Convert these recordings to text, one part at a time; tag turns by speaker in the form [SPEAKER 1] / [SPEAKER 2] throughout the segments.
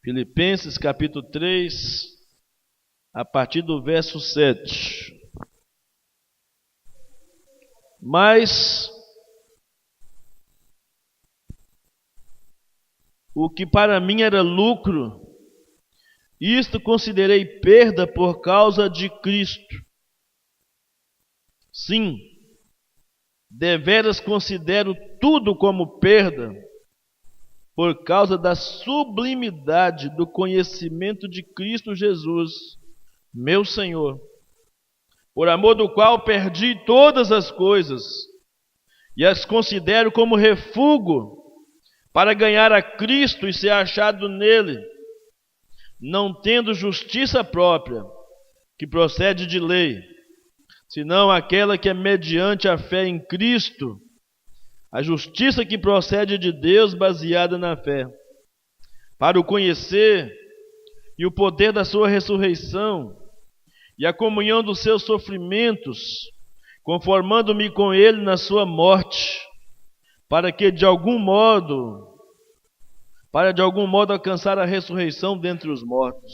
[SPEAKER 1] Filipenses capítulo 3, a partir do verso 7. Mas o que para mim era lucro, isto considerei perda por causa de Cristo. Sim, deveras considero tudo como perda, por causa da sublimidade do conhecimento de Cristo Jesus, meu Senhor, por amor do qual perdi todas as coisas e as considero como refúgio para ganhar a Cristo e ser achado nele, não tendo justiça própria, que procede de lei, senão aquela que é mediante a fé em Cristo, a justiça que procede de Deus baseada na fé, para o conhecer e o poder da sua ressurreição e a comunhão dos seus sofrimentos, conformando-me com ele na sua morte, para de algum modo alcançar a ressurreição dentre os mortos.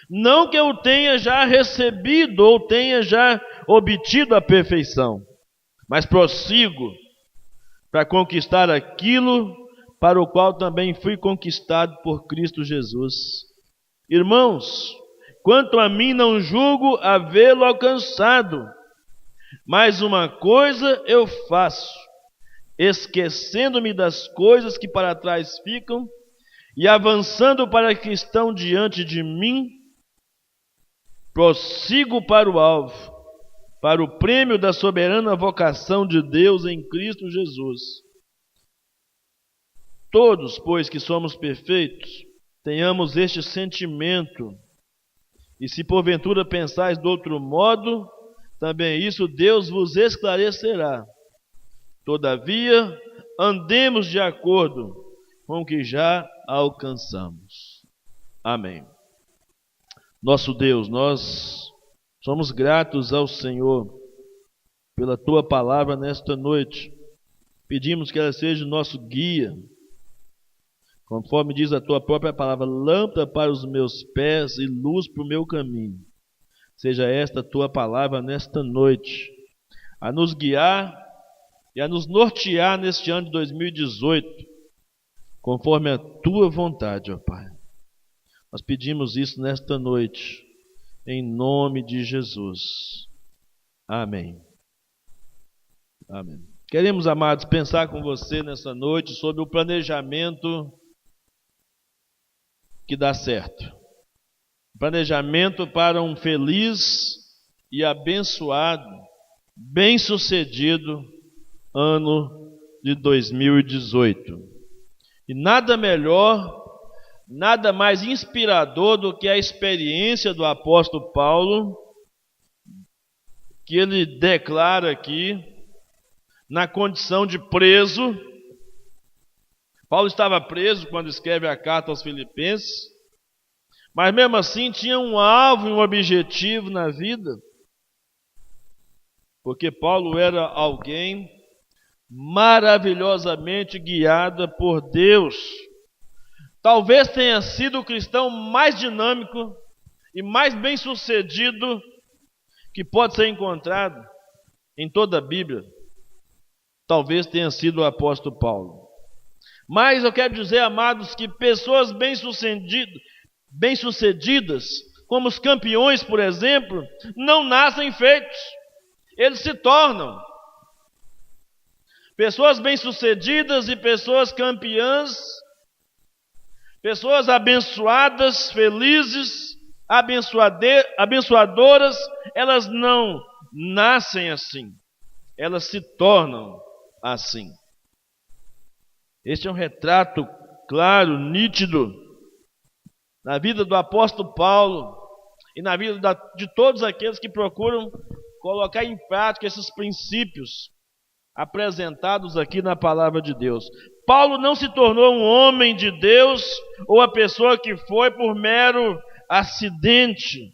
[SPEAKER 1] Não que eu tenha já recebido ou tenha já obtido a perfeição, mas prossigo para conquistar aquilo para o qual também fui conquistado por Cristo Jesus. Irmãos, quanto a mim não julgo havê-lo alcançado, mas uma coisa eu faço, esquecendo-me das coisas que para trás ficam e avançando para que estão diante de mim, prossigo para o alvo, para o prêmio da soberana vocação de Deus em Cristo Jesus. Todos, pois, que somos perfeitos, tenhamos este sentimento, e se porventura pensais de outro modo, também isso Deus vos esclarecerá. Todavia, andemos de acordo com o que já alcançamos. Amém. Nosso Deus, nós somos gratos ao Senhor pela Tua palavra nesta noite. Pedimos que ela seja o nosso guia, conforme diz a Tua própria palavra, lâmpada para os meus pés e luz para o meu caminho. Seja esta a Tua palavra nesta noite, a nos guiar e a nos nortear neste ano de 2018, conforme a Tua vontade, ó Pai. Nós pedimos isso nesta noite, em nome de Jesus. Amém. Amém. Queremos, amados, pensar com você nessa noite sobre o planejamento que dá certo. Planejamento para um feliz e abençoado, bem-sucedido ano de 2018. E nada melhor, nada mais inspirador do que a experiência do apóstolo Paulo, que ele declara aqui, na condição de preso. Paulo estava preso quando escreve a carta aos Filipenses, mas mesmo assim tinha um alvo e um objetivo na vida, porque Paulo era alguém maravilhosamente guiado por Deus. Talvez tenha sido o cristão mais dinâmico e mais bem-sucedido que pode ser encontrado em toda a Bíblia. Talvez tenha sido o apóstolo Paulo. Mas eu quero dizer, amados, que pessoas bem-sucedidas, como os campeões, por exemplo, não nascem feitos, eles se tornam. Pessoas bem-sucedidas e pessoas campeãs, pessoas abençoadas, felizes, abençoadoras, elas não nascem assim, elas se tornam assim. Este é um retrato claro, nítido, na vida do apóstolo Paulo e na vida de todos aqueles que procuram colocar em prática esses princípios apresentados aqui na palavra de Deus. Paulo não se tornou um homem de Deus ou a pessoa que foi por mero acidente.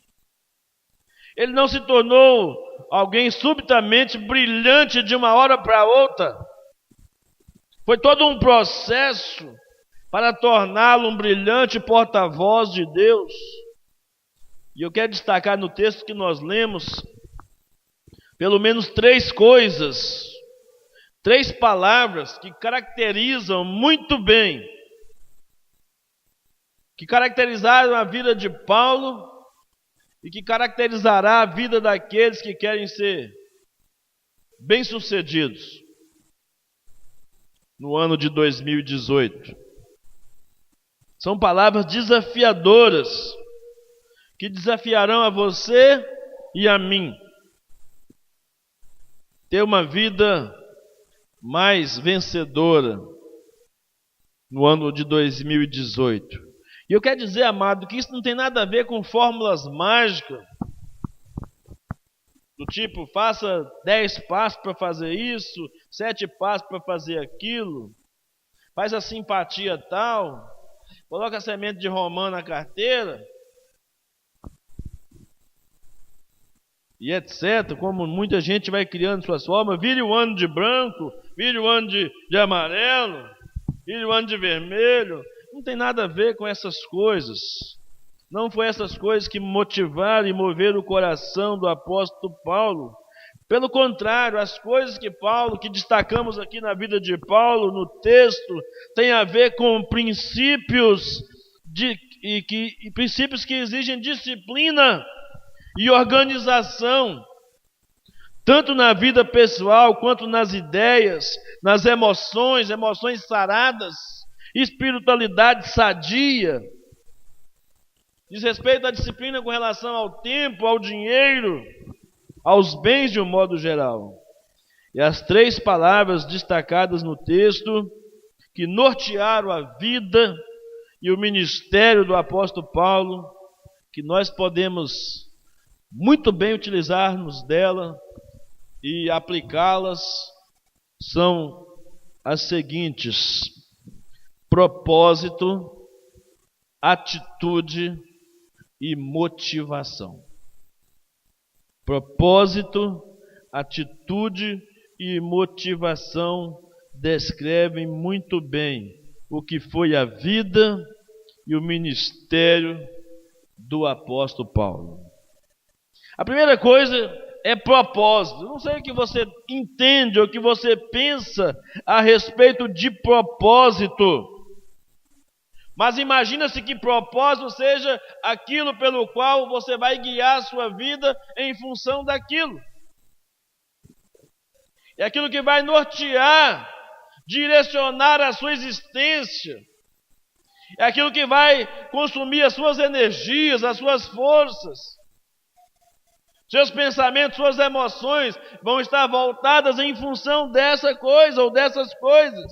[SPEAKER 1] Ele não se tornou alguém subitamente brilhante de uma hora para outra. Foi todo um processo para torná-lo um brilhante porta-voz de Deus. E eu quero destacar no texto que nós lemos, pelo menos 3 coisas, 3 palavras que caracterizam muito bem, que caracterizaram a vida de Paulo e que caracterizará a vida daqueles que querem ser bem-sucedidos no ano de 2018. São palavras desafiadoras, que desafiarão a você e a mim ter uma vida mais vencedora no ano de 2018. E eu quero dizer, amado, que isso não tem nada a ver com fórmulas mágicas, do tipo, faça 10 passos para fazer isso, 7 passos para fazer aquilo, faz a simpatia tal, coloca a semente de romã na carteira, e etc., como muita gente vai criando suas formas, vire o ano de branco, vire o ano de amarelo, vire o ano de vermelho. Não tem nada a ver com essas coisas. Não foi essas coisas que motivaram e moveram o coração do apóstolo Paulo. Pelo contrário, as coisas que destacamos aqui na vida de Paulo, no texto, tem a ver com princípios princípios que exigem disciplina e organização, tanto na vida pessoal quanto nas ideias, nas emoções saradas, espiritualidade sadia. Diz respeito à disciplina com relação ao tempo, ao dinheiro, aos bens de um modo geral. E as 3 palavras destacadas no texto, que nortearam a vida e o ministério do apóstolo Paulo, que nós podemos muito bem utilizarmos dela e aplicá-las, são as seguintes: propósito, atitude e motivação. Propósito, atitude e motivação descrevem muito bem o que foi a vida e o ministério do apóstolo Paulo. A primeira coisa é propósito. Eu não sei o que você entende ou o que você pensa a respeito de propósito, mas imagina-se que propósito seja aquilo pelo qual você vai guiar a sua vida em função daquilo. É aquilo que vai nortear, direcionar a sua existência. É aquilo que vai consumir as suas energias, as suas forças. Seus pensamentos, suas emoções vão estar voltadas em função dessa coisa ou dessas coisas.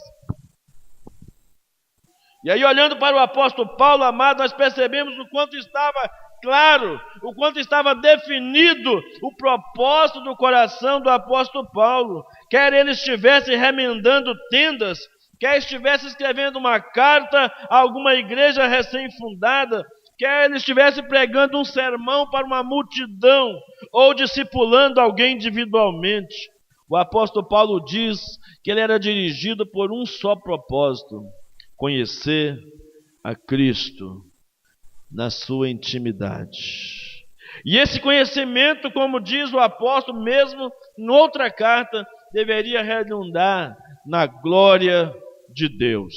[SPEAKER 1] E aí, olhando para o apóstolo Paulo, amado, nós percebemos o quanto estava claro, o quanto estava definido o propósito do coração do apóstolo Paulo. Quer ele estivesse remendando tendas, quer estivesse escrevendo uma carta a alguma igreja recém-fundada, quer ele estivesse pregando um sermão para uma multidão, ou discipulando alguém individualmente, o apóstolo Paulo diz que ele era dirigido por um só propósito: conhecer a Cristo na sua intimidade. E esse conhecimento, como diz o apóstolo mesmo em outra carta, deveria redundar na glória de Deus.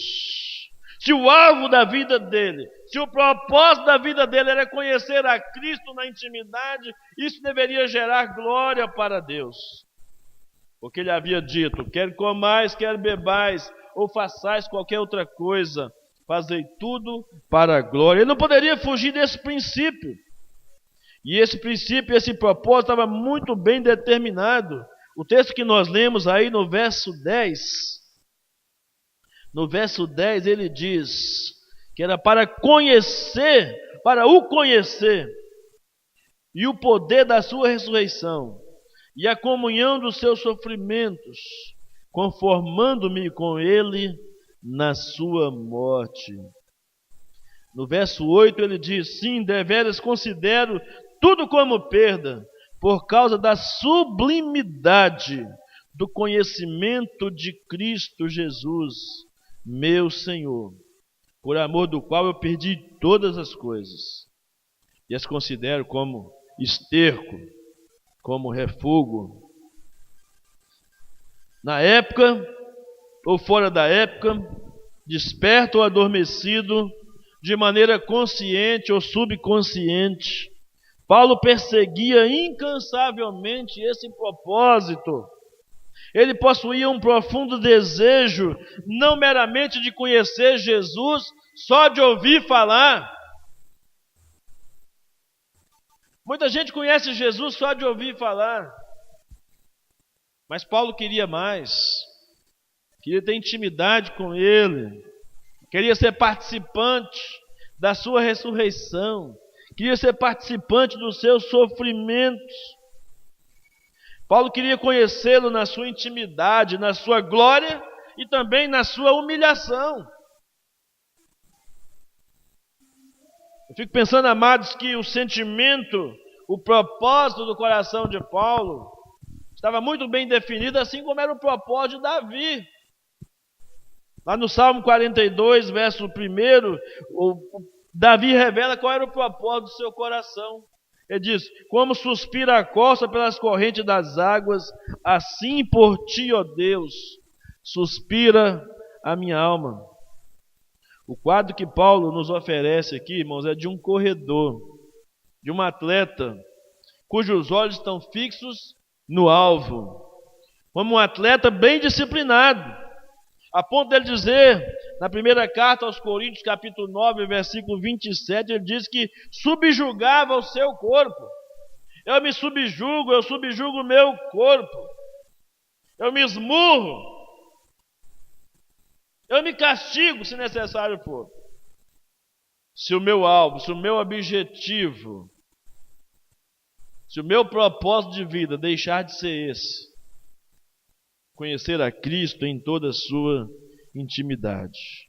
[SPEAKER 1] Se o alvo da vida dele, se o propósito da vida dele era conhecer a Cristo na intimidade, isso deveria gerar glória para Deus. Porque ele havia dito: quer comais, quer bebais, ou façais qualquer outra coisa, fazei tudo para a glória. Ele não poderia fugir desse princípio. E esse princípio, esse propósito estava muito bem determinado. O texto que nós lemos aí no verso 10, ele diz que era para conhecer, para o conhecer, e o poder da sua ressurreição, e a comunhão dos seus sofrimentos, conformando-me com ele na sua morte. No verso 8 ele diz: sim, deveras considero tudo como perda, por causa da sublimidade do conhecimento de Cristo Jesus, meu Senhor, por amor do qual eu perdi todas as coisas e as considero como esterco, como refúgio. Na época ou fora da época, desperto ou adormecido, de maneira consciente ou subconsciente, Paulo perseguia incansavelmente esse propósito. Ele possuía um profundo desejo, não meramente de conhecer Jesus, só de ouvir falar. Muita gente conhece Jesus só de ouvir falar. Mas Paulo queria mais. Queria ter intimidade com Ele. Queria ser participante da sua ressurreição. Queria ser participante dos seus sofrimentos. Paulo queria conhecê-lo na sua intimidade, na sua glória e também na sua humilhação. Eu fico pensando, amados, que o sentimento, o propósito do coração de Paulo estava muito bem definido, assim como era o propósito de Davi. Lá no Salmo 42, verso 1, Davi revela qual era o propósito do seu coração. Ele diz: como suspira a costa pelas correntes das águas, assim por ti, ó Deus, suspira a minha alma. O quadro que Paulo nos oferece aqui, irmãos, é de um corredor, de um atleta, cujos olhos estão fixos no alvo, como um atleta bem disciplinado, a ponto dele dizer, na primeira carta aos Coríntios, capítulo 9, versículo 27, ele diz que subjugava o seu corpo. Eu me subjugo, eu subjugo o meu corpo. Eu me esmurro. Eu me castigo, se necessário for. Se o meu alvo, se o meu objetivo, se o meu propósito de vida deixar de ser esse, conhecer a Cristo em toda a sua intimidade.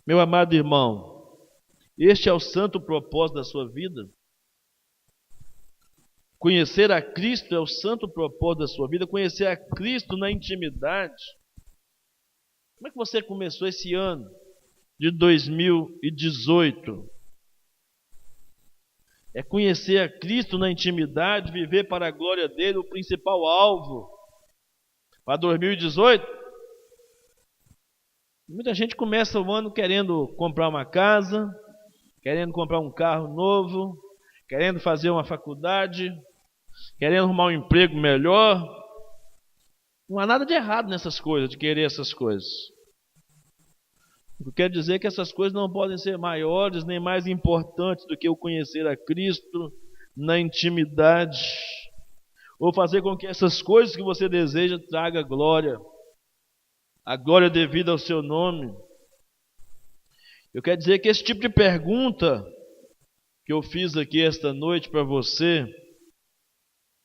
[SPEAKER 1] Meu amado irmão, este é o santo propósito da sua vida? Conhecer a Cristo é o santo propósito da sua vida? Conhecer a Cristo na intimidade? Como é que você começou esse ano de 2018? É conhecer a Cristo na intimidade, viver para a glória dele, o principal alvo para 2018? Muita gente começa o ano querendo comprar uma casa, querendo comprar um carro novo, querendo fazer uma faculdade, querendo arrumar um emprego melhor. Não há nada de errado nessas coisas, de querer essas coisas. Eu quero dizer que essas coisas não podem ser maiores nem mais importantes do que o conhecer a Cristo na intimidade, ou fazer com que essas coisas que você deseja traga glória, a glória devida ao seu nome. Eu quero dizer que esse tipo de pergunta que eu fiz aqui esta noite para você,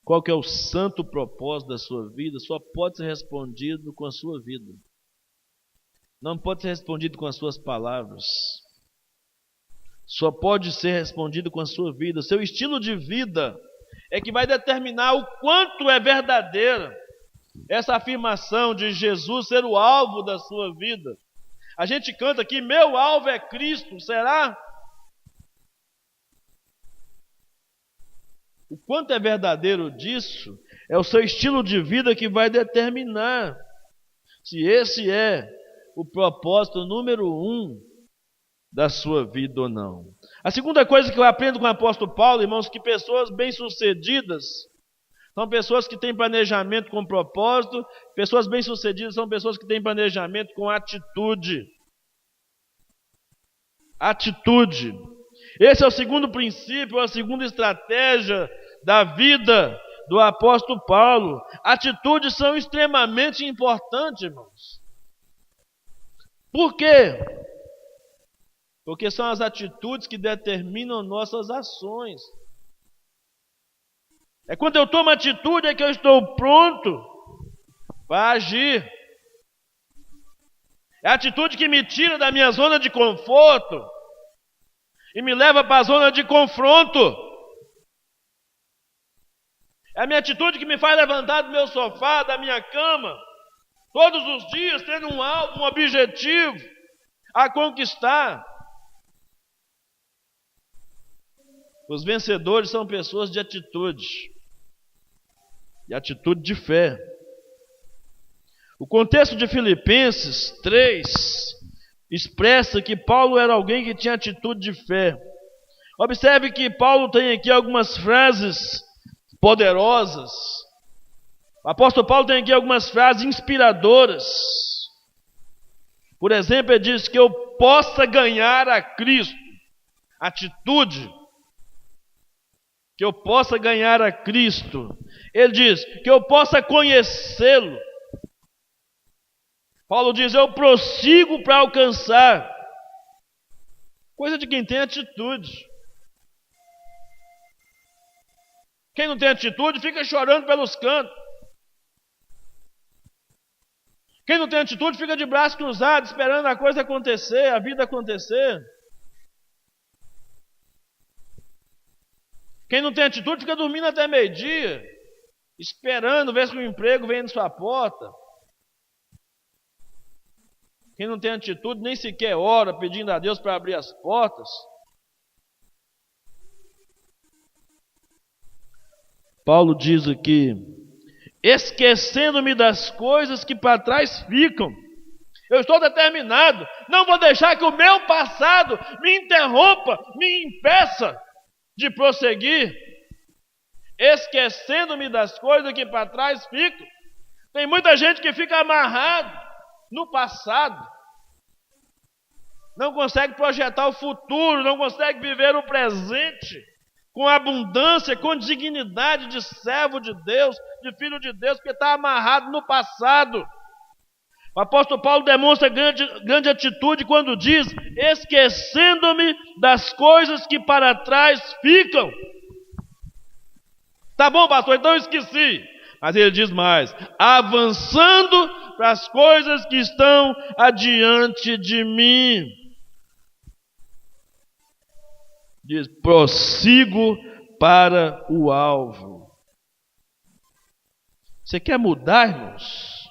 [SPEAKER 1] qual que é o santo propósito da sua vida, só pode ser respondido com a sua vida. Não pode ser respondido com as suas palavras. Só pode ser respondido com a sua vida. Seu estilo de vida é que vai determinar o quanto é verdadeira essa afirmação de Jesus ser o alvo da sua vida. A gente canta aqui, meu alvo é Cristo, será? O quanto é verdadeiro disso é o seu estilo de vida que vai determinar se esse é o propósito número 1 da sua vida ou não. A segunda coisa que eu aprendo com o apóstolo Paulo, irmãos, que pessoas bem-sucedidas são pessoas que têm planejamento com propósito. Pessoas bem-sucedidas são pessoas que têm planejamento com atitude. Atitude. Esse é o segundo princípio, a segunda estratégia da vida do apóstolo Paulo. Atitudes são extremamente importantes, irmãos. Por quê? Porque são as atitudes que determinam nossas ações. É quando eu tomo atitude é que eu estou pronto para agir. É a atitude que me tira da minha zona de conforto e me leva para a zona de confronto. É a minha atitude que me faz levantar do meu sofá, da minha cama, todos os dias, tendo um alvo, um objetivo. a conquistar. Os vencedores são pessoas de atitude, e atitude de fé. O contexto de Filipenses 3 expressa que Paulo era alguém que tinha atitude de fé. Observe que Paulo tem aqui algumas frases poderosas. O apóstolo Paulo tem aqui algumas frases inspiradoras. Por exemplo, ele diz que eu possa ganhar a Cristo. Atitude. Que eu possa ganhar a Cristo. Ele diz que eu possa conhecê-lo. Paulo diz, eu prossigo para alcançar. Coisa de quem tem atitude. Quem não tem atitude fica chorando pelos cantos. Quem não tem atitude fica de braço cruzado, esperando a coisa acontecer, a vida acontecer. Quem não tem atitude fica dormindo até meio-dia, esperando ver se o emprego vem na sua porta. Quem não tem atitude nem sequer ora pedindo a Deus para abrir as portas. Paulo diz aqui, esquecendo-me das coisas que para trás ficam. Eu estou determinado, não vou deixar que o meu passado me interrompa, me impeça de prosseguir. Esquecendo-me das coisas que para trás ficam. Tem muita gente que fica amarrado no passado. Não consegue projetar o futuro, não consegue viver o presente com abundância, com dignidade de servo de Deus, de filho de Deus, porque está amarrado no passado. O apóstolo Paulo demonstra grande atitude quando diz, esquecendo-me das coisas que para trás ficam. Tá bom, pastor, então eu esqueci. Mas ele diz mais, avançando para as coisas que estão adiante de mim. Diz, prossigo para o alvo. Você quer mudar, irmãos?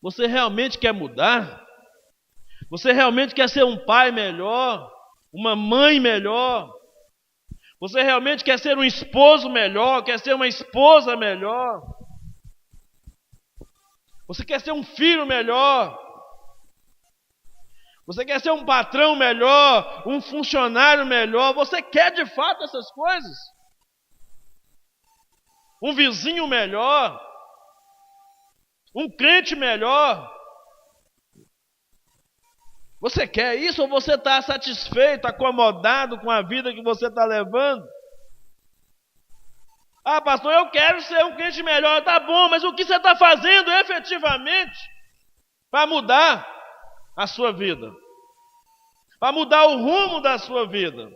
[SPEAKER 1] Você realmente quer mudar? Você realmente quer ser um pai melhor? Uma mãe melhor? Você realmente quer ser um esposo melhor? Quer ser uma esposa melhor? Você quer ser um filho melhor? Você quer ser um patrão melhor, um funcionário melhor? Você quer de fato essas coisas? Um vizinho melhor? Um crente melhor? Você quer isso ou você está satisfeito, acomodado com a vida que você está levando? Ah, pastor, eu quero ser um crente melhor. Tá bom, mas o que você está fazendo efetivamente para mudar a sua vida? Para mudar o rumo da sua vida?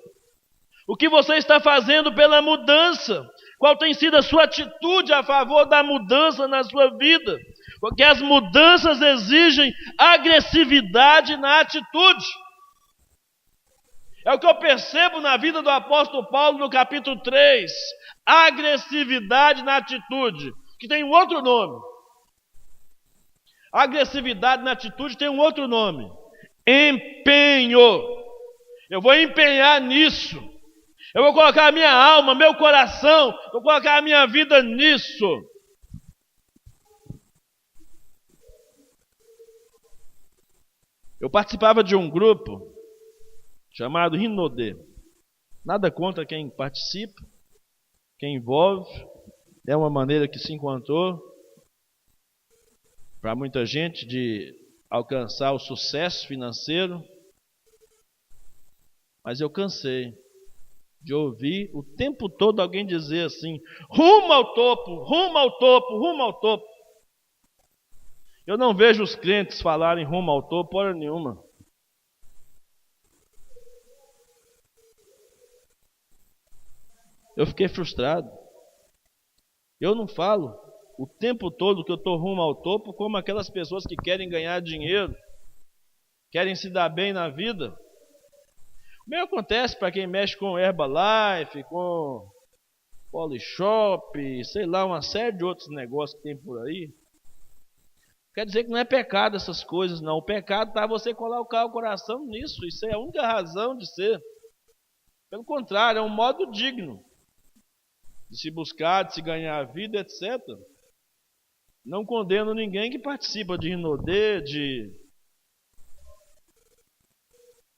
[SPEAKER 1] O que você está fazendo pela mudança? Qual tem sido a sua atitude a favor da mudança na sua vida? Porque as mudanças exigem agressividade na atitude. É o que eu percebo na vida do apóstolo Paulo no capítulo 3. Agressividade na atitude, que tem um outro nome. Agressividade na atitude tem um outro nome. Empenho. Eu vou empenhar nisso. Eu vou colocar a minha alma, meu coração, vou colocar a minha vida nisso. Eu participava de um grupo chamado Rinodê. Nada contra quem participa, quem envolve. É uma maneira que se encontrou para muita gente de alcançar o sucesso financeiro. Mas eu cansei de ouvir o tempo todo alguém dizer assim, rumo ao topo, rumo ao topo, rumo ao topo. Eu não vejo os crentes falarem rumo ao topo hora nenhuma. Eu fiquei frustrado. Eu não falo o tempo todo que eu estou rumo ao topo como aquelas pessoas que querem ganhar dinheiro, querem se dar bem na vida. O mesmo acontece para quem mexe com Herbalife, com Polishop, sei lá, uma série de outros negócios que tem por aí. Quer dizer que não é pecado essas coisas, não. O pecado está você colocar o coração nisso. Isso é a única razão de ser. Pelo contrário, é um modo digno de se buscar, de se ganhar a vida, etc. Não condeno ninguém que participa de Rinodê, de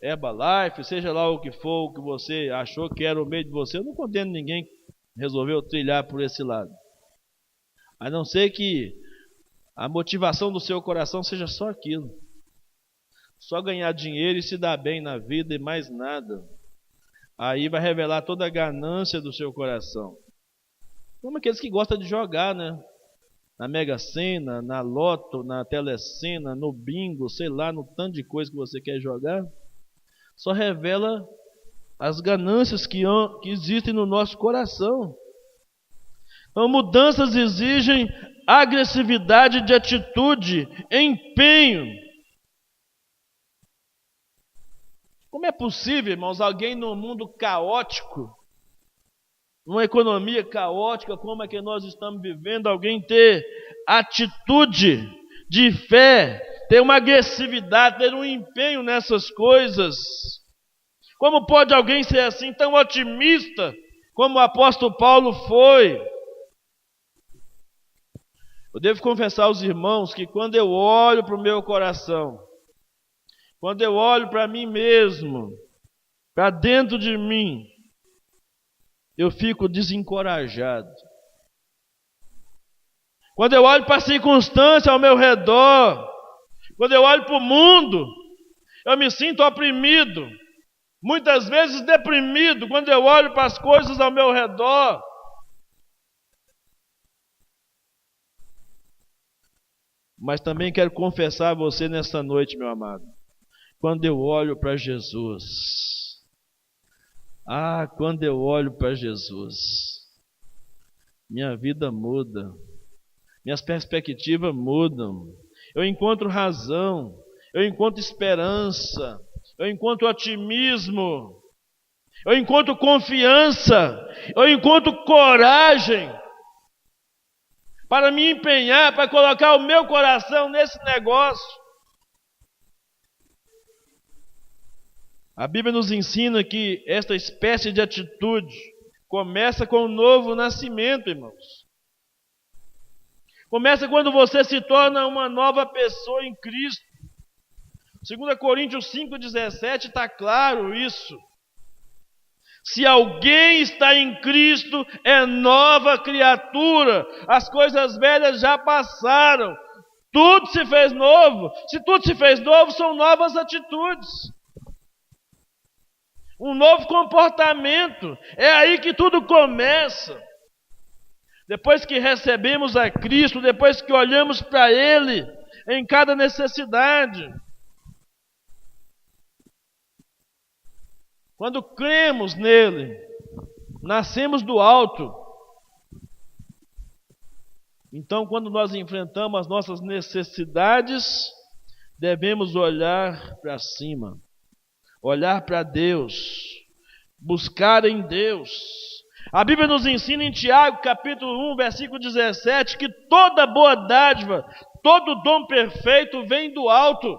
[SPEAKER 1] Herbalife, seja lá o que for, o que você achou que era o meio de você. Eu não condeno ninguém que resolveu trilhar por esse lado. A não ser que a motivação do seu coração seja só aquilo. Só ganhar dinheiro e se dar bem na vida e mais nada. Aí vai revelar toda a ganância do seu coração. Como aqueles que gostam de jogar, né? Na Mega Sena, na Loto, na Telecena, no bingo, sei lá, no tanto de coisa que você quer jogar. Só revela as ganâncias que existem no nosso coração. Então, mudanças exigem agressividade de atitude, empenho. Como é possível, irmãos, alguém num mundo caótico, numa economia caótica como a que nós estamos vivendo, alguém ter atitude de fé, ter uma agressividade, ter um empenho nessas coisas? Como pode alguém ser assim tão otimista como o apóstolo Paulo foi? Eu devo confessar aos irmãos que quando eu olho para o meu coração, quando eu olho para mim mesmo, para dentro de mim, eu fico desencorajado. Quando eu olho para a circunstância ao meu redor, quando eu olho para o mundo, eu me sinto oprimido, muitas vezes deprimido, quando eu olho para as coisas ao meu redor. Mas também quero confessar a você nesta noite, meu amado, quando eu olho para Jesus, quando eu olho para Jesus, minha vida muda, minhas perspectivas mudam, eu encontro razão, eu encontro esperança, eu encontro otimismo, eu encontro confiança, eu encontro coragem para me empenhar, para colocar o meu coração nesse negócio. A Bíblia nos ensina que esta espécie de atitude começa com o novo nascimento, irmãos. Começa quando você se torna uma nova pessoa em Cristo. 2 Coríntios 5,17 está claro isso. Se alguém está em Cristo, é nova criatura. As coisas velhas já passaram. Tudo se fez novo. Se tudo se fez novo, são novas atitudes. Um novo comportamento. É aí que tudo começa. Depois que recebemos a Cristo, depois que olhamos para Ele em cada necessidade. Quando cremos nele, nascemos do alto. Então, quando nós enfrentamos as nossas necessidades, devemos olhar para cima, olhar para Deus, buscar em Deus. A Bíblia nos ensina em Tiago, capítulo 1, versículo 17, que toda boa dádiva, todo dom perfeito vem do alto.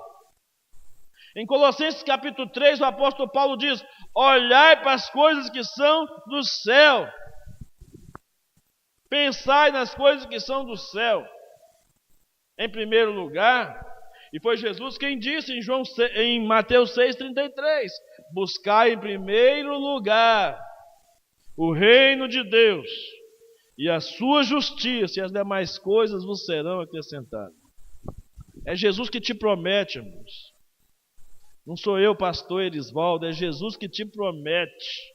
[SPEAKER 1] Em Colossenses capítulo 3, o apóstolo Paulo diz: olhai para as coisas que são do céu. Pensai nas coisas que são do céu. Em primeiro lugar, e foi Jesus quem disse em Mateus 6,33: buscai em primeiro lugar o reino de Deus e a sua justiça, e as demais coisas vos serão acrescentadas. É Jesus que te promete, irmãos. Não sou eu, pastor Erisvaldo, é Jesus que te promete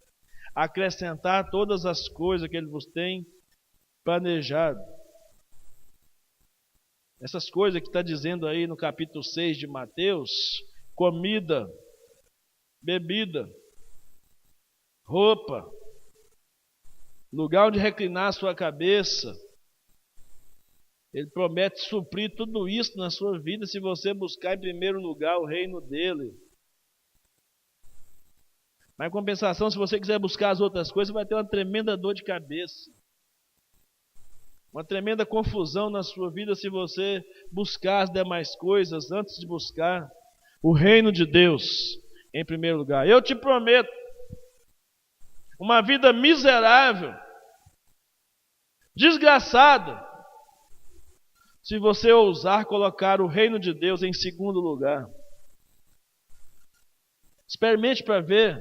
[SPEAKER 1] acrescentar todas as coisas que Ele vos tem planejado. Essas coisas que está dizendo aí no capítulo 6 de Mateus: comida, bebida, roupa, lugar onde reclinar a sua cabeça. Ele promete suprir tudo isso na sua vida se você buscar em primeiro lugar o reino dele. Mas em compensação, se você quiser buscar as outras coisas, vai ter uma tremenda dor de cabeça. uma tremenda confusão na sua vida se você buscar as demais coisas antes de buscar o reino de Deus em primeiro lugar. Eu te prometo uma vida miserável, desgraçada, se você ousar colocar o reino de Deus em segundo lugar. Experimente para ver.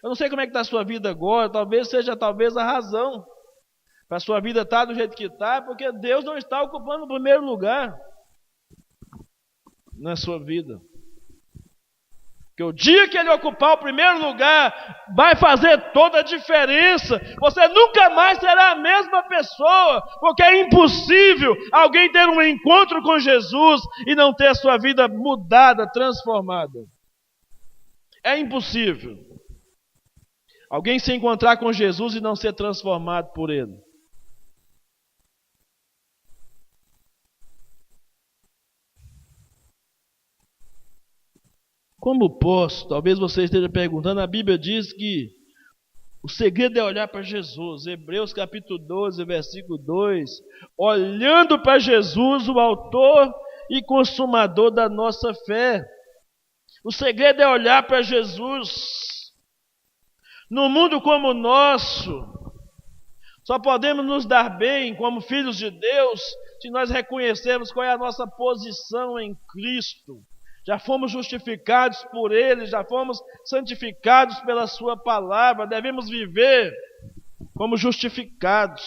[SPEAKER 1] Eu não sei como é que está a sua vida agora, talvez seja a razão para a sua vida estar do jeito que está, porque Deus não está ocupando o primeiro lugar na sua vida. Porque o dia que Ele ocupar o primeiro lugar, vai fazer toda a diferença. Você nunca mais será a mesma pessoa, porque é impossível alguém ter um encontro com Jesus e não ter a sua vida mudada, transformada. É impossível alguém se encontrar com Jesus e não ser transformado por Ele. Como posso? Talvez você esteja perguntando. A Bíblia diz que o segredo é olhar para Jesus. Hebreus capítulo 12, versículo 2. Olhando para Jesus, o autor e consumador da nossa fé. O segredo é olhar para Jesus. No mundo como o nosso, só podemos nos dar bem como filhos de Deus se nós reconhecermos qual é a nossa posição em Cristo. Já fomos justificados por Ele, já fomos santificados pela Sua palavra. Devemos viver como justificados,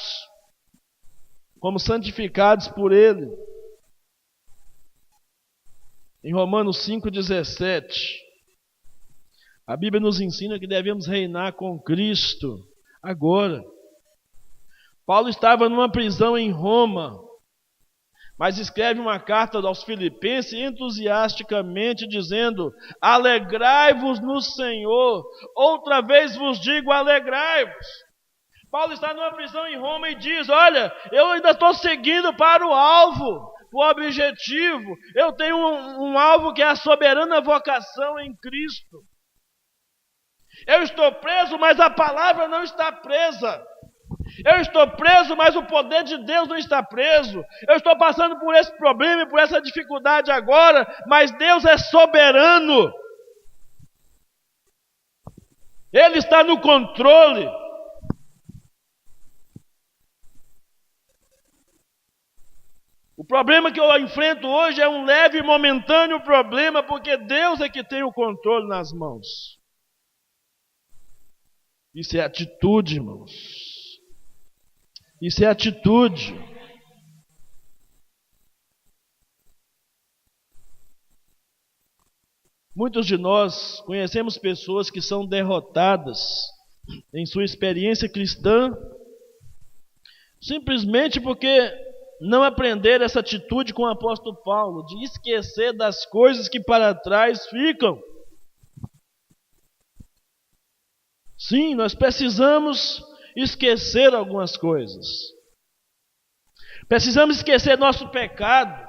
[SPEAKER 1] como santificados por Ele. Em Romanos 5,17, a Bíblia nos ensina que devemos reinar com Cristo agora. Paulo estava numa prisão em Roma, mas escreve uma carta aos Filipenses entusiasticamente dizendo: alegrai-vos no Senhor. Outra vez vos digo, alegrai-vos. Paulo está numa prisão em Roma e diz: olha, eu ainda estou seguindo para o alvo, o objetivo. Eu tenho um alvo que é a soberana vocação em Cristo. Eu estou preso, mas a palavra não está presa. Eu estou preso, mas o poder de Deus não está preso. Eu estou passando por esse problema e por essa dificuldade agora, mas Deus é soberano. Ele está no controle. O problema que eu enfrento hoje é um leve e momentâneo problema, porque Deus é que tem o controle nas mãos. Isso é atitude, irmãos. Isso é atitude. Muitos de nós conhecemos pessoas que são derrotadas em sua experiência cristã, simplesmente porque não aprenderam essa atitude com o apóstolo Paulo, de esquecer das coisas que para trás ficam. Sim, nós precisamos esquecer algumas coisas. Precisamos esquecer nosso pecado,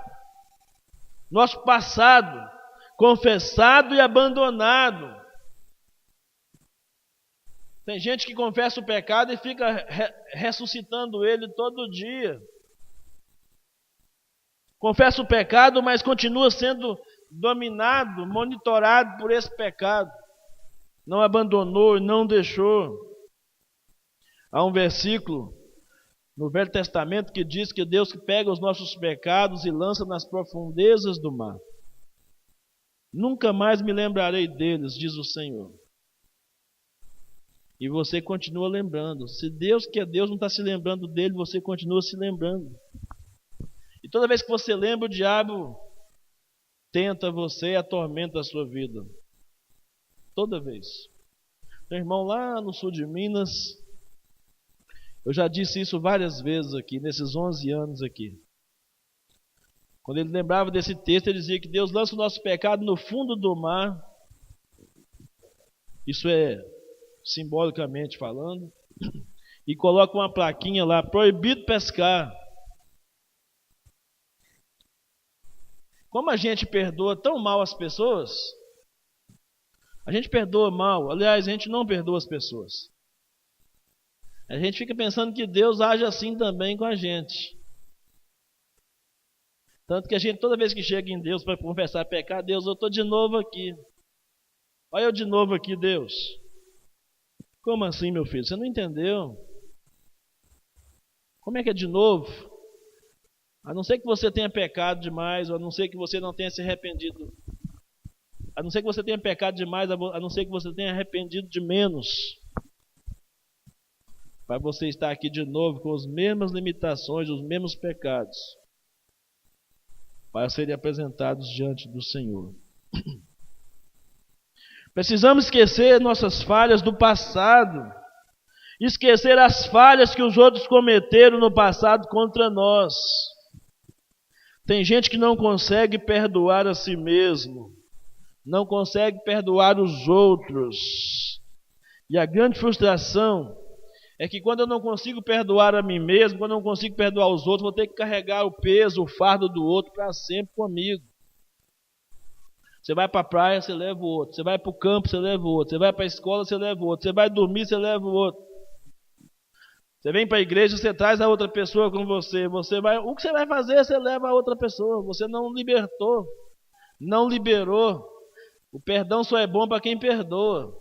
[SPEAKER 1] nosso passado, confessado e abandonado. Tem gente que confessa o pecado e fica ressuscitando ele todo dia. Confessa o pecado, mas continua sendo dominado, monitorado por esse pecado. Não abandonou, não deixou. Há um versículo no Velho Testamento que diz que Deus pega os nossos pecados e lança nas profundezas do mar. Nunca mais me lembrarei deles, diz o Senhor. E você continua lembrando. Se Deus, que é Deus, não está se lembrando dele, você continua se lembrando. E toda vez que você lembra, o diabo tenta você e atormenta a sua vida. Toda vez. Meu irmão, lá no sul de Minas, eu já disse isso várias vezes aqui, nesses 11 anos aqui. Quando ele lembrava desse texto, ele dizia que Deus lança o nosso pecado no fundo do mar. Isso é simbolicamente falando. E coloca uma plaquinha lá, proibido pescar. Como a gente perdoa tão mal as pessoas, a gente perdoa mal. Aliás, a gente não perdoa as pessoas. A gente fica pensando que Deus age assim também com a gente. Tanto que a gente, toda vez que chega em Deus para confessar pecado, Deus, eu estou de novo aqui. Olha eu de novo aqui, Deus. Como assim, meu filho? Você não entendeu? Como é que é de novo? A não ser que você tenha pecado demais, ou a não ser que você não tenha se arrependido. A não ser que você tenha pecado demais, a não ser que você tenha arrependido de menos. Para você estar aqui de novo com as mesmas limitações, os mesmos pecados. Para serem apresentados diante do Senhor. Precisamos esquecer nossas falhas do passado. Esquecer as falhas que os outros cometeram no passado contra nós. Tem gente que não consegue perdoar a si mesmo. Não consegue perdoar os outros. E a grande frustração é que quando eu não consigo perdoar a mim mesmo, quando eu não consigo perdoar os outros, vou ter que carregar o peso, o fardo do outro para sempre comigo. Você vai para a praia, você leva o outro. Você vai para o campo, você leva o outro. Você vai para a escola, você leva o outro. Você vai dormir, você leva o outro. Você vem para a igreja, você traz a outra pessoa com você. O que você vai fazer, você leva a outra pessoa. Você não libertou, não liberou. O perdão só é bom para quem perdoa.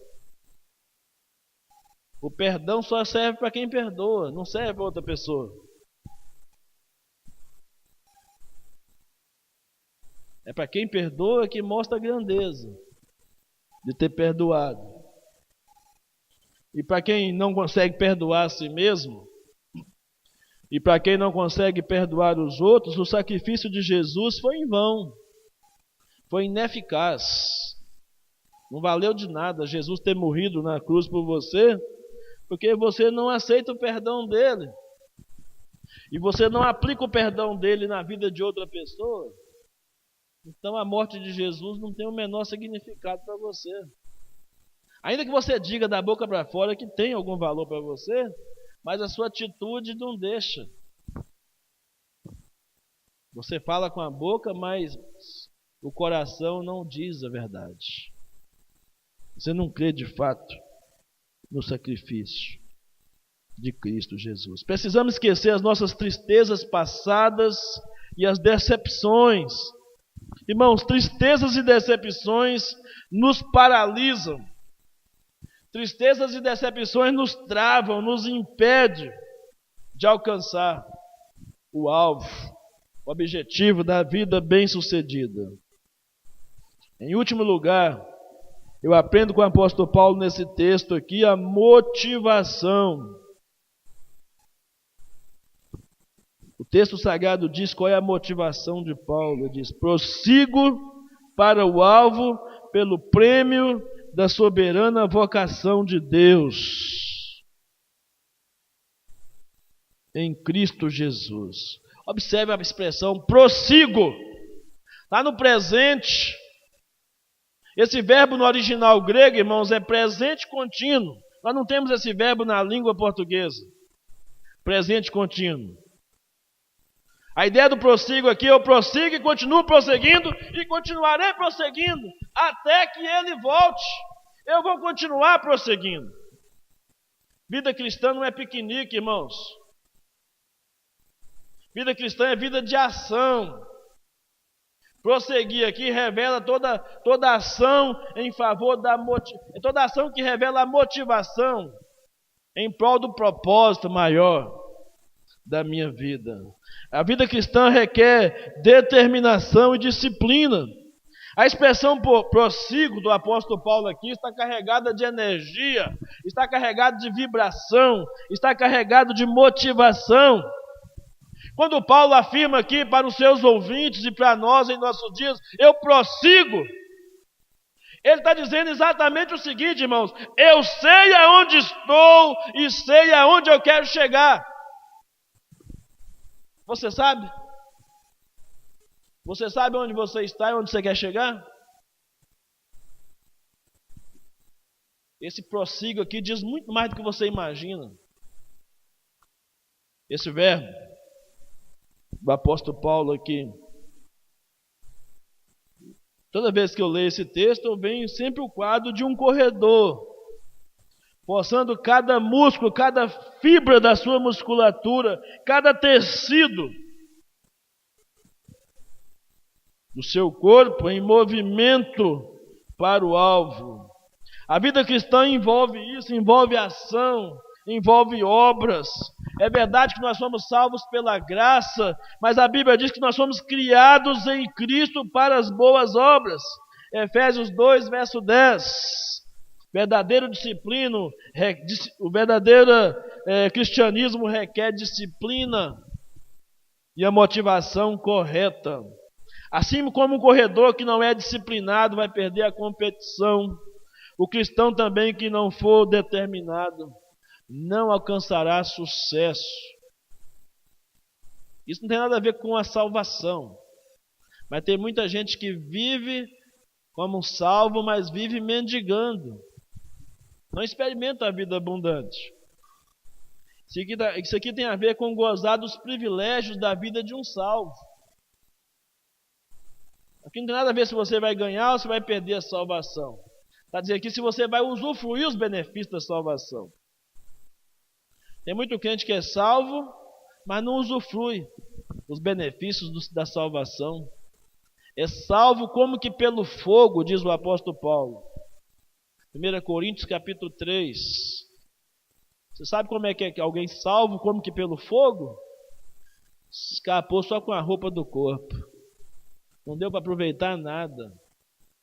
[SPEAKER 1] O perdão só serve para quem perdoa, não serve para outra pessoa. É para quem perdoa que mostra a grandeza de ter perdoado. E para quem não consegue perdoar a si mesmo, e para quem não consegue perdoar os outros, o sacrifício de Jesus foi em vão, foi ineficaz. Não valeu de nada Jesus ter morrido na cruz por você, porque você não aceita o perdão dele. E você não aplica o perdão dele na vida de outra pessoa. Então a morte de Jesus não tem o menor significado para você. Ainda que você diga da boca para fora que tem algum valor para você, mas a sua atitude não deixa. Você fala com a boca, mas o coração não diz a verdade. Você não crê de fato no sacrifício de Cristo Jesus. Precisamos esquecer as nossas tristezas passadas e as decepções. Irmãos, tristezas e decepções nos paralisam. Tristezas e decepções nos travam, nos impedem de alcançar o alvo, o objetivo da vida bem-sucedida. Em último lugar, eu aprendo com o apóstolo Paulo nesse texto aqui a motivação. O texto sagrado diz qual é a motivação de Paulo. Ele diz: prossigo para o alvo pelo prêmio da soberana vocação de Deus em Cristo Jesus. Observe a expressão prossigo. Está no presente. Esse verbo no original grego, irmãos, é presente contínuo. Nós não temos esse verbo na língua portuguesa. Presente contínuo. A ideia do prossigo aqui, eu prossigo e continuo prosseguindo e continuarei prosseguindo até que ele volte. Eu vou continuar prosseguindo. Vida cristã não é piquenique, irmãos. Vida cristã é vida de ação. Prosseguir aqui revela toda ação em favor toda ação que revela a motivação em prol do propósito maior da minha vida. A vida cristã requer determinação e disciplina. A expressão prossigo do apóstolo Paulo aqui está carregada de energia, está carregada de vibração, está carregada de motivação. Quando Paulo afirma aqui para os seus ouvintes e para nós em nossos dias, eu prossigo, ele está dizendo exatamente o seguinte, irmãos: eu sei aonde estou e sei aonde eu quero chegar. Você sabe? Você sabe onde você está e onde você quer chegar? Esse prossigo aqui diz muito mais do que você imagina. Esse verbo do apóstolo Paulo aqui. Toda vez que eu leio esse texto, eu venho sempre o quadro de um corredor forçando cada músculo, cada fibra da sua musculatura, cada tecido do seu corpo em movimento para o alvo. A vida cristã envolve isso, envolve ação, envolve obras. É verdade que nós somos salvos pela graça, mas a Bíblia diz que nós somos criados em Cristo para as boas obras. Efésios 2, verso 10. O verdadeiro cristianismo requer disciplina e a motivação correta. Assim como um corredor que não é disciplinado vai perder a competição, o cristão também que não for determinado não alcançará sucesso. Isso não tem nada a ver com a salvação, mas tem muita gente que vive como um salvo, mas vive mendigando. Não experimenta a vida abundante. Isso aqui tem a ver com gozar dos privilégios da vida de um salvo. Aqui não tem nada a ver se você vai ganhar ou se vai perder a salvação. Está dizendo aqui se você vai usufruir os benefícios da salvação. Tem muito crente que é salvo, mas não usufrui os benefícios da salvação. É salvo como que pelo fogo, diz o apóstolo Paulo. 1 Coríntios capítulo 3. Você sabe como é que é alguém salvo como que pelo fogo? Escapou só com a roupa do corpo. Não deu para aproveitar nada.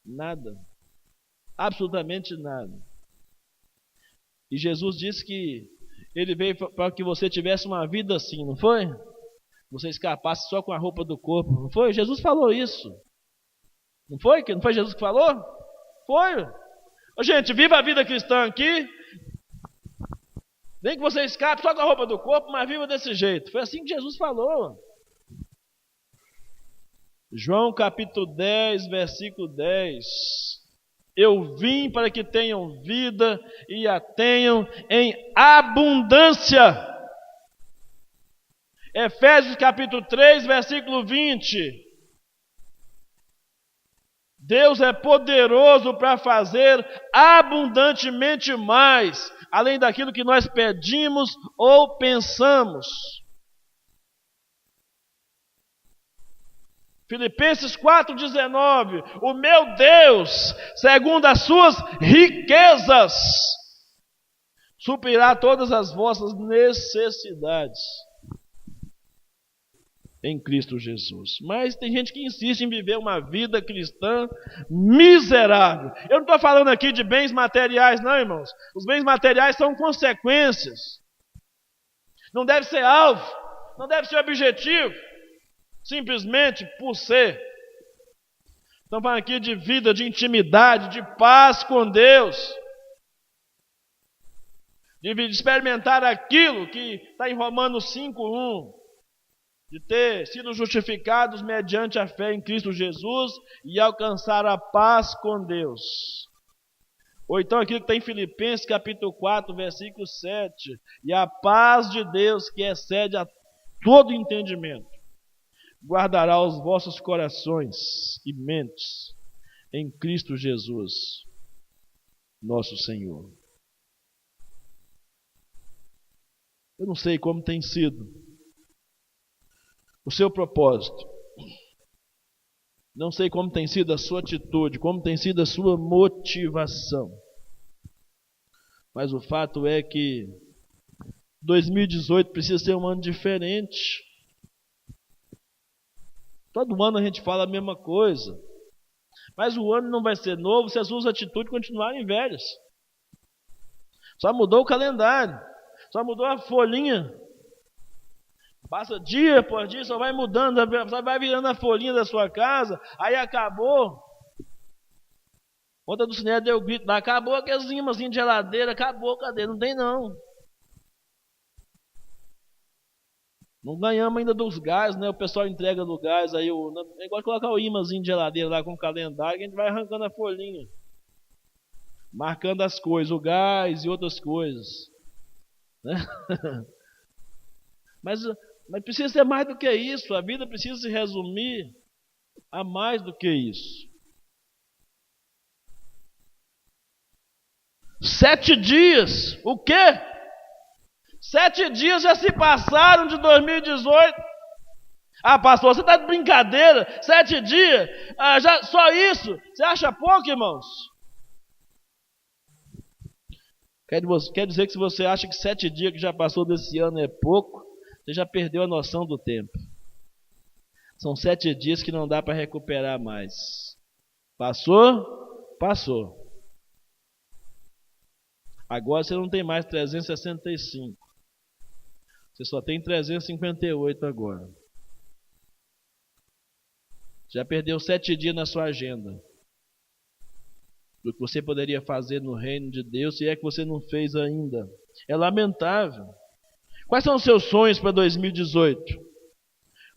[SPEAKER 1] Nada. Absolutamente nada. E Jesus disse que Ele veio para que você tivesse uma vida assim, não foi? Você escapasse só com a roupa do corpo, não foi? Jesus falou isso. Não foi? Não foi Jesus que falou? Foi. Ô, gente, viva a vida cristã aqui. Nem que você escape só com a roupa do corpo, mas viva desse jeito. Foi assim que Jesus falou. João capítulo 10, versículo 10. Eu vim para que tenham vida e a tenham em abundância. Efésios capítulo 3, versículo 20. Deus é poderoso para fazer abundantemente mais, além daquilo que nós pedimos ou pensamos. Filipenses 4,19. O meu Deus, segundo as suas riquezas, suprirá todas as vossas necessidades em Cristo Jesus. Mas tem gente que insiste em viver uma vida cristã miserável. Eu não estou falando aqui de bens materiais, não, irmãos. Os bens materiais são consequências. Não deve ser alvo, não deve ser objetivo, simplesmente por ser. Estamos falando aqui de vida, de intimidade, de paz com Deus, de experimentar aquilo que está em Romanos 5:1. De ter sido justificados mediante a fé em Cristo Jesus e alcançar a paz com Deus. Ou então aquilo que está em Filipenses capítulo 4, versículo 7. E a paz de Deus, que excede a todo entendimento, guardará os vossos corações e mentes em Cristo Jesus, nosso Senhor. Eu não sei como tem sido o seu propósito. Não sei como tem sido a sua atitude, como tem sido a sua motivação. Mas o fato é que 2018 precisa ser um ano diferente. Todo ano a gente fala a mesma coisa. Mas o ano não vai ser novo se as suas atitudes continuarem velhas. Só mudou o calendário. Só mudou a folhinha. Passa dia por dia, só vai mudando, só vai virando a folhinha da sua casa, aí acabou. Ontem do cinema deu grito, acabou aqueles imãzinhos de geladeira, acabou, cadê? Não tem não. Não ganhamos ainda dos gás, né? O pessoal entrega do gás, aí é igual colocar o imãzinho de geladeira lá com o calendário, que a gente vai arrancando a folhinha, marcando as coisas, o gás e outras coisas, né? Mas precisa ser mais do que isso. A vida precisa se resumir a mais do que isso. 7 dias. O quê? 7 dias já se passaram de 2018. Ah, pastor, você está de brincadeira? 7 dias? Já, só isso? Você acha pouco, irmãos? Quer dizer que se você acha que 7 dias que já passou desse ano é pouco, você já perdeu a noção do tempo. São 7 dias que não dá para recuperar mais. Passou? Passou. Agora você não tem mais 365. Você só tem 358 agora. Já perdeu 7 dias na sua agenda. Do que você poderia fazer no reino de Deus, se é que você não fez ainda. É lamentável. Quais são os seus sonhos para 2018?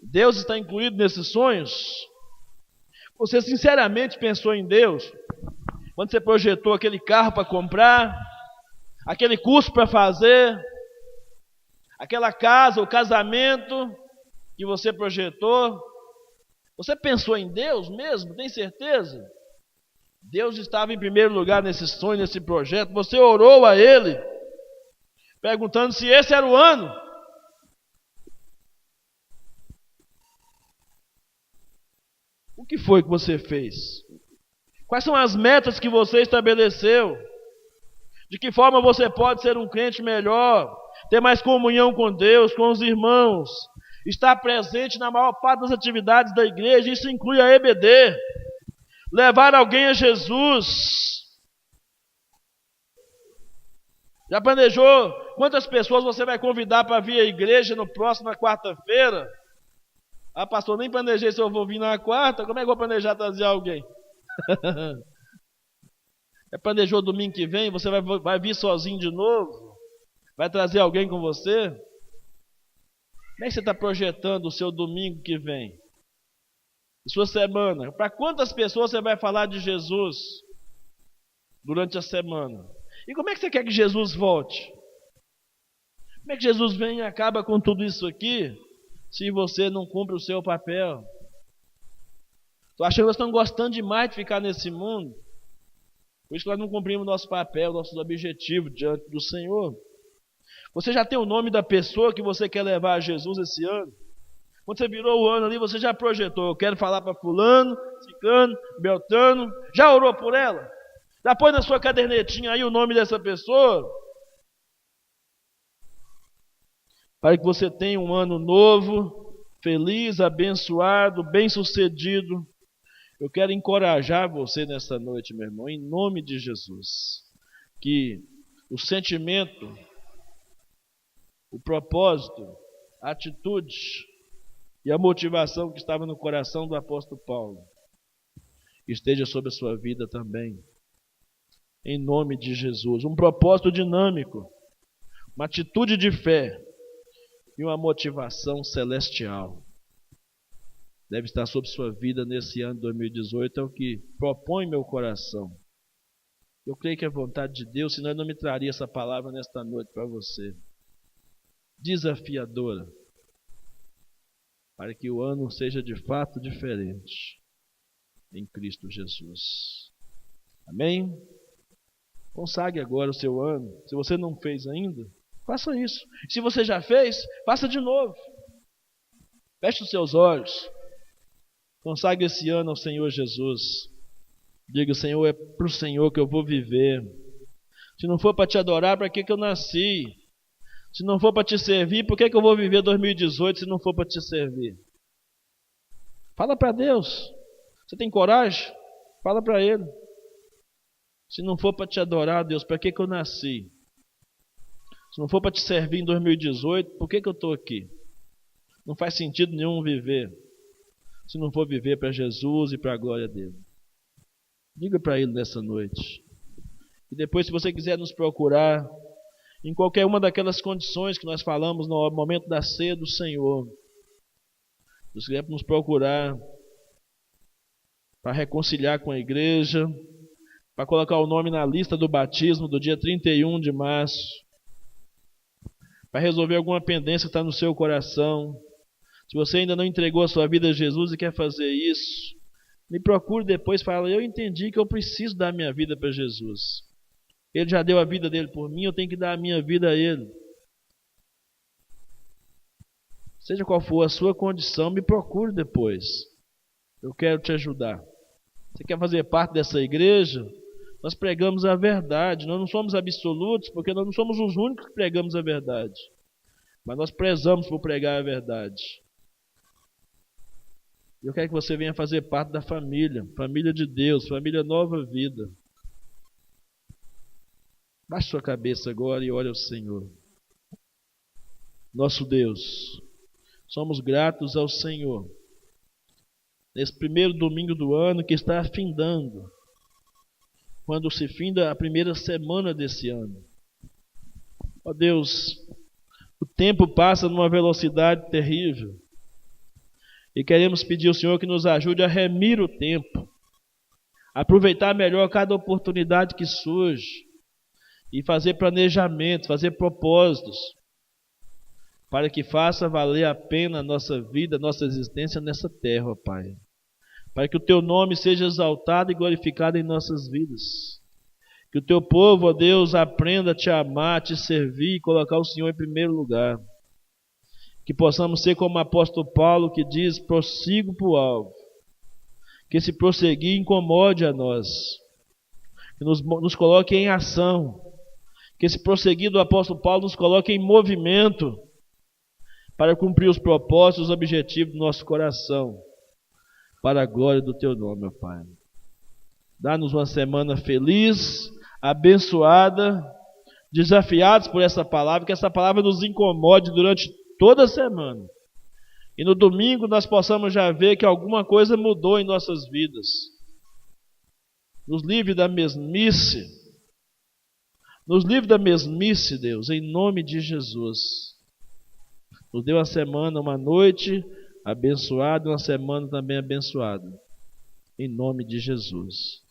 [SPEAKER 1] Deus está incluído nesses sonhos? Você sinceramente pensou em Deus? Quando você projetou aquele carro para comprar, aquele curso para fazer, aquela casa, o casamento que você projetou, você pensou em Deus mesmo? Tem certeza? Deus estava em primeiro lugar nesse sonho, nesse projeto. Você orou a Ele, perguntando se esse era o ano. O que foi que você fez? Quais são as metas que você estabeleceu? De que forma você pode ser um crente melhor, ter mais comunhão com Deus, com os irmãos, estar presente na maior parte das atividades da igreja? Isso inclui a EBD. Levar alguém a Jesus. Já planejou quantas pessoas você vai convidar para vir à igreja no próximo quarta-feira? Ah, pastor, nem planejei se eu vou vir na quarta. Como é que eu vou planejar trazer alguém? Planejou domingo que vem? Você vai vir sozinho de novo? Vai trazer alguém com você? Como é que você está projetando o seu domingo que vem? Sua semana? Para quantas pessoas você vai falar de Jesus durante a semana? E como é que você quer que Jesus volte? Como é que Jesus vem e acaba com tudo isso aqui, se você não cumpre o seu papel? Estou achando que nós estamos gostando demais de ficar nesse mundo. Por isso que nós não cumprimos nosso papel, nossos objetivos diante do Senhor. Você já tem o nome da pessoa que você quer levar a Jesus esse ano? Quando você virou o ano ali, você já projetou: eu quero falar para fulano, ciclano, beltrano. Já orou por ela? Já põe na sua cadernetinha aí o nome dessa pessoa? Para que você tenha um ano novo, feliz, abençoado, bem-sucedido. Eu quero encorajar você nessa noite, meu irmão, em nome de Jesus. Que o sentimento, o propósito, a atitude e a motivação que estava no coração do apóstolo Paulo esteja sobre a sua vida também, em nome de Jesus. Um propósito dinâmico, uma atitude de fé e uma motivação celestial deve estar sobre sua vida nesse ano de 2018. É o que propõe meu coração. Eu creio que é vontade de Deus, senão eu não me traria essa palavra nesta noite para você. Desafiadora, para que o ano seja de fato diferente em Cristo Jesus. Amém? Consagre agora o seu ano. Se você não fez ainda, faça isso. Se você já fez, faça de novo. Feche os seus olhos. Consagre esse ano ao Senhor Jesus. Diga: Senhor, é para o Senhor que eu vou viver. Se não for para te adorar, para que eu nasci? Se não for para te servir, por que eu vou viver 2018 se não for para te servir? Fala para Deus. Você tem coragem? Fala para Ele. Se não for para te adorar, Deus, para que eu nasci? Se não for para te servir em 2018, por que eu estou aqui? Não faz sentido nenhum viver, se não for viver para Jesus e para a glória dele. Diga para Ele nessa noite. E depois, se você quiser nos procurar em qualquer uma daquelas condições que nós falamos no momento da ceia do Senhor, se você quiser nos procurar para reconciliar com a igreja, para colocar o nome na lista do batismo do dia 31 de março, para resolver alguma pendência que está no seu coração, se você ainda não entregou a sua vida a Jesus e quer fazer isso, me procure depois e fala: eu entendi que eu preciso dar minha vida para Jesus. Ele já deu a vida dele por mim, eu tenho que dar a minha vida a ele. Seja qual for a sua condição, me procure depois. Eu quero te ajudar. Você quer fazer parte dessa igreja? Nós pregamos a verdade. Nós não somos absolutos, porque nós não somos os únicos que pregamos a verdade. Mas nós prezamos por pregar a verdade. Eu quero que você venha fazer parte da família. Família de Deus, família Nova Vida. Baixe sua cabeça agora e olhe ao Senhor. Nosso Deus, somos gratos ao Senhor. Nesse primeiro domingo do ano que está findando. Quando se finda a primeira semana desse ano. Ó Deus, o tempo passa numa velocidade terrível. E queremos pedir ao Senhor que nos ajude a remir o tempo. Aproveitar melhor cada oportunidade que surge. E fazer planejamentos, fazer propósitos. Para que faça valer a pena a nossa vida, a nossa existência nessa terra, ó Pai. Para que o Teu nome seja exaltado e glorificado em nossas vidas. Que o Teu povo, ó Deus, aprenda a Te amar, a Te servir e colocar o Senhor em primeiro lugar. Que possamos ser como o apóstolo Paulo que diz, prossigo para o alvo. Que esse prosseguir incomode a nós. Que nos coloque em ação. Que esse prosseguir do apóstolo Paulo nos coloque em movimento. Para cumprir os propósitos, os objetivos do nosso coração. Para a glória do Teu nome, ó Pai. Dá-nos uma semana feliz, abençoada, desafiados por essa palavra, que essa palavra nos incomode durante toda a semana. E no domingo nós possamos já ver que alguma coisa mudou em nossas vidas. Nos livre da mesmice. Nos livre da mesmice, Deus, em nome de Jesus. Nos dê uma semana, uma noite abençoada, uma semana também abençoada. Em nome de Jesus.